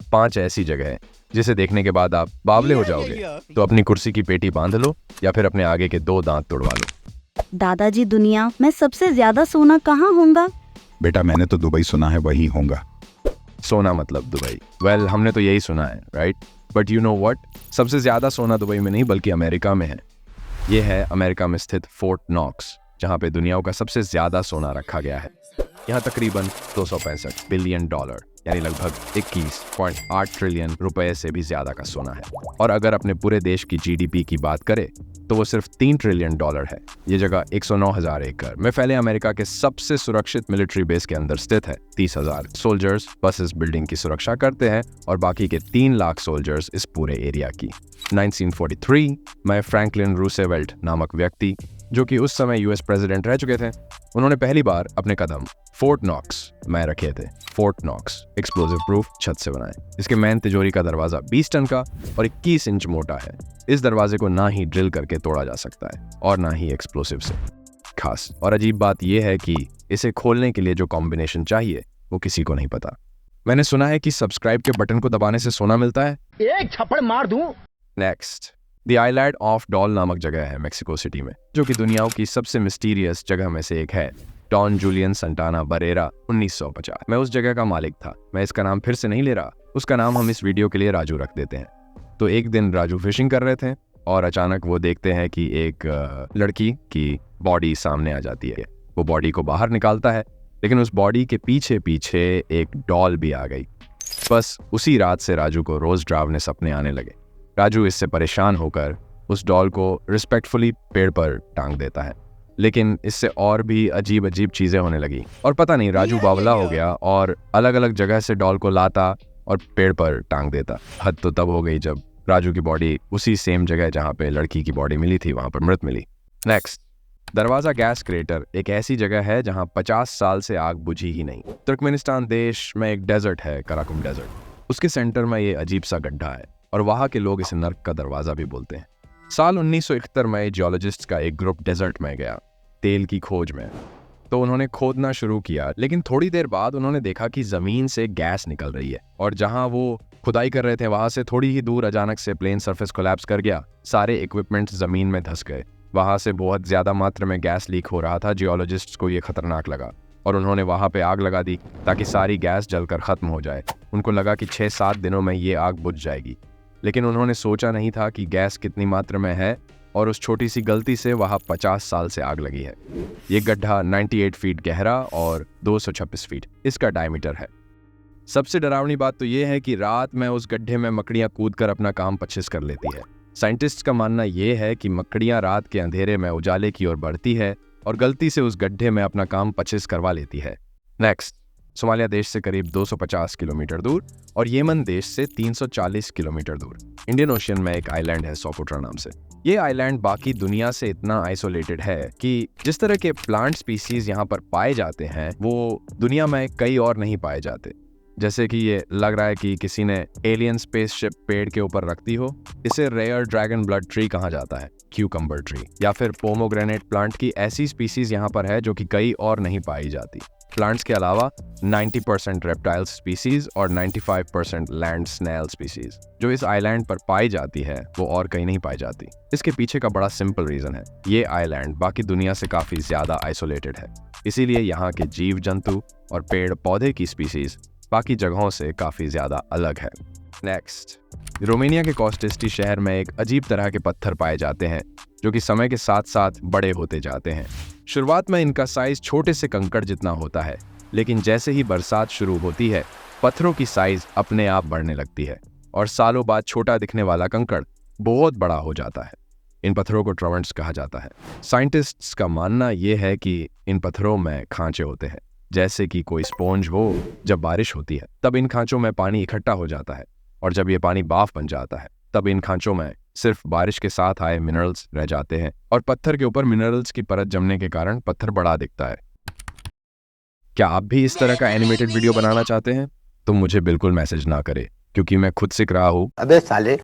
5 ऐसी जगह है जिसे देखने के बाद आप बावले हो जाओगे। तो अपनी कुर्सी की पेटी बांध लो या फिर अपने आगे के 2 दांत तोड़वा लो। दादाजी, दुनिया में सबसे ज्यादा सोना कहाँ होगा? बेटा, मैंने तो दुबई सुना है, वही होगा। सोना मतलब दुबई? वेल, हमने तो यही सुना है, right? But you know what, सबसे ज्यादा सोना दुबई में नहीं बल्कि अमेरिका में है। ये है अमेरिका में स्थित फोर्ट नॉक्स, जहाँ पे दुनिया का सबसे ज्यादा सोना रखा गया है। यहाँ तकरीबन 265 बिलियन डॉलर यानी लगभग 21.8 ट्रिलियन रुपए से भी ज्यादा का सोना है। और अगर अपने पूरे देश की जीडीपी की बात करें तो वो सिर्फ 3 ट्रिलियन डॉलर है। ये जगह 109,000 एकड़ में फैले अमेरिका के सबसे सुरक्षित मिलिट्री बेस के अंदर स्थित है। 30,000 सोल्जर्स बस इस बिल्डिंग की सुरक्षा करते हैं और बाकी के 3 लाख सोल्जर्स इस पूरे एरिया की। 1943 में फ्रैंकलिन रूसेवेल्ट नामक व्यक्ति, जो कि उस समय यूएस प्रेसिडेंट रह चुके थे, उन्होंने पहली बार अपने कदम फोर्ट नॉक्स में रखे थे। फोर्ट नॉक्स एक्सप्लोजिव प्रूफ छत से बनाए। इसके मेन तिजोरी का दरवाजा 20 टन का और 21 इंच मोटा है। इस दरवाजे को ना ही ड्रिल करके तोड़ा जा सकता है और ना ही एक्सप्लोसिव से। खास और अजीब बात यह है कि इसे खोलने के लिए जो कॉम्बिनेशन चाहिए वो किसी को नहीं पता। मैंने सुना है कि सब्सक्राइब के बटन को दबाने से सोना मिलता है। एक थप्पड़ मार दूं। Next, the island of doll नामक जगह है मेक्सिको सिटी में, जो कि दुनिया की सबसे मिस्टीरियस जगह में से एक है। डॉन जूलियन संटाना बरेरा 1950 मैं उस जगह का मालिक था। मैं इसका नाम फिर से नहीं ले रहा, उसका नाम हम इस वीडियो के लिए राजू रख देते हैं। तो एक दिन राजू फिशिंग कर रहे थे और अचानक वो देखते हैं कि एक लड़की की बॉडी सामने आ जाती है। वो बॉडी को बाहर निकालता है, लेकिन उस बॉडी के पीछे पीछे एक डॉल भी आ गई। बस उसी रात से राजू को रोज डरावने सपने आने लगे। राजू इससे परेशान होकर उस डॉल को रिस्पेक्टफुली पेड़ पर टांग देता है, लेकिन इससे और भी अजीब अजीब चीजें होने लगी और पता नहीं राजू बावला हो गया और अलग अलग जगह से डॉल को लाता और पेड़ पर टांग देता। हद तो तब हो गई जब राजू की बॉडी उसी सेम जगह जहाँ पे लड़की की बॉडी मिली थी वहां पर मृत मिली। नेक्स्ट, दरवाजा गैस क्रेटर एक ऐसी जगह है जहाँ 50 साल से आग बुझी ही नहीं। तुर्कमेनिस्तान देश में एक डेजर्ट है, कराकुम डेजर्ट। उसके सेंटर में ये अजीब सा गड्ढा है और वहां के लोग इसे नर्क का दरवाजा भी बोलते हैं। साल 1971 में जियोलॉजिस्ट का एक ग्रुप डेजर्ट में गया तेल की खोज में। तो उन्होंने खोदना शुरू किया, लेकिन थोड़ी देर बाद उन्होंने देखा कि जमीन से गैस निकल रही है और जहां वो खुदाई कर रहे थे वहां से थोड़ी ही दूर अचानक से प्लेन सरफेस कोलैप्स कर गया। सारे इक्विपमेंट जमीन में धंस गए। वहां से बहुत ज्यादा मात्रा में गैस लीक हो रहा था। जियोलॉजिस्ट्स को ये खतरनाक लगा और उन्होंने वहां पे आग लगा दी ताकि सारी गैस जलकर खत्म हो जाए। उनको लगा कि 6-7 दिनों में ये आग बुझ जाएगी, लेकिन उन्होंने सोचा नहीं था कि गैस कितनी मात्रा में है और उस छोटी सी गलती से वहां 50 साल से आग लगी है। ये गड्ढा 98 फीट गहरा और 226 फीट इसका डायमीटर है। सबसे डरावनी बात तो ये है कि रात में उस गड्ढे में मकड़ियां कूदकर अपना काम 25 कर लेती है। साइंटिस्ट का मानना ये है कि मकड़ियां रात के अंधेरे में उजाले की ओर बढ़ती है और गलती से उस गड्ढे में अपना काम 25 करवा लेती है। नेक्स्ट, सोमालिया देश से करीब 250 किलोमीटर दूर और येमन देश से 340 किलोमीटर दूर इंडियन ओशियन में एक आइलैंड है सोकोट्रा नाम से। ये आइलैंड बाकी दुनिया से इतना आइसोलेटेड है कि जिस तरह के प्लांट स्पीसीज यहाँ पर पाए जाते हैं वो दुनिया में कई और नहीं पाए जाते। जैसे कि ये लग रहा है कि किसी ने एलियन स्पेसशिप पेड़ के ऊपर रख दी हो। इसे रेयर ड्रैगन ब्लड ट्री कहा जाता है, क्यूकम्बर ट्री या फिर पोमोग्रेनेट प्लांट की ऐसी स्पीसीज यहाँ पर है जो कि कई और नहीं पाई जाती। प्लांट्स के अलावा 90% रेप्टाइल्स स्पीसीज और 95% लैंड स्नेल स्पीसीज जो इस आइलैंड पर पाई जाती है वो और कहीं नहीं पाई जाती। इसके पीछे का बड़ा सिंपल रीजन है, ये आइलैंड बाकी दुनिया से काफी ज्यादा आइसोलेटेड है, इसीलिए यहाँ के जीव जंतु और पेड़ पौधे की स्पीसीज बाकी जगहों से काफी ज्यादा अलग है। नेक्स्ट, रोमानिया के कॉस्टिस्टी शहर में एक अजीब तरह के पत्थर पाए जाते हैं जो कि समय के साथ साथ बड़े होते जाते हैं। शुरुआत में इनका साइज छोटे से कंकड़ जितना होता है, लेकिन जैसे ही बरसात शुरू होती है पत्थरों की साइज अपने आप बढ़ने लगती है और सालों बाद छोटा दिखने वाला कंकड़ बहुत बड़ा हो जाता है। इन पत्थरों को ट्रोवेंट्स कहा जाता है। साइंटिस्ट्स का मानना यह है कि इन पत्थरों में खांचे होते हैं, जैसे कि कोई स्पॉन्ज हो। जब बारिश होती है तब इन खांचों में पानी इकट्ठा हो जाता है और जब ये पानी बाफ बन जाता है तब इन खांचों में सिर्फ बारिश के साथ आए मिनरल्स रह जाते हैं और पत्थर के ऊपर मिनरल्स की परत जमने के कारण पत्थर बड़ा दिखता है। क्या आप भी इस तरह का एनिमेटेड वीडियो बनाना चाहते हैं? तो मुझे बिल्कुल मैसेज ना करें, क्योंकि मैं खुद सीख रहा हूँ। अबे साले।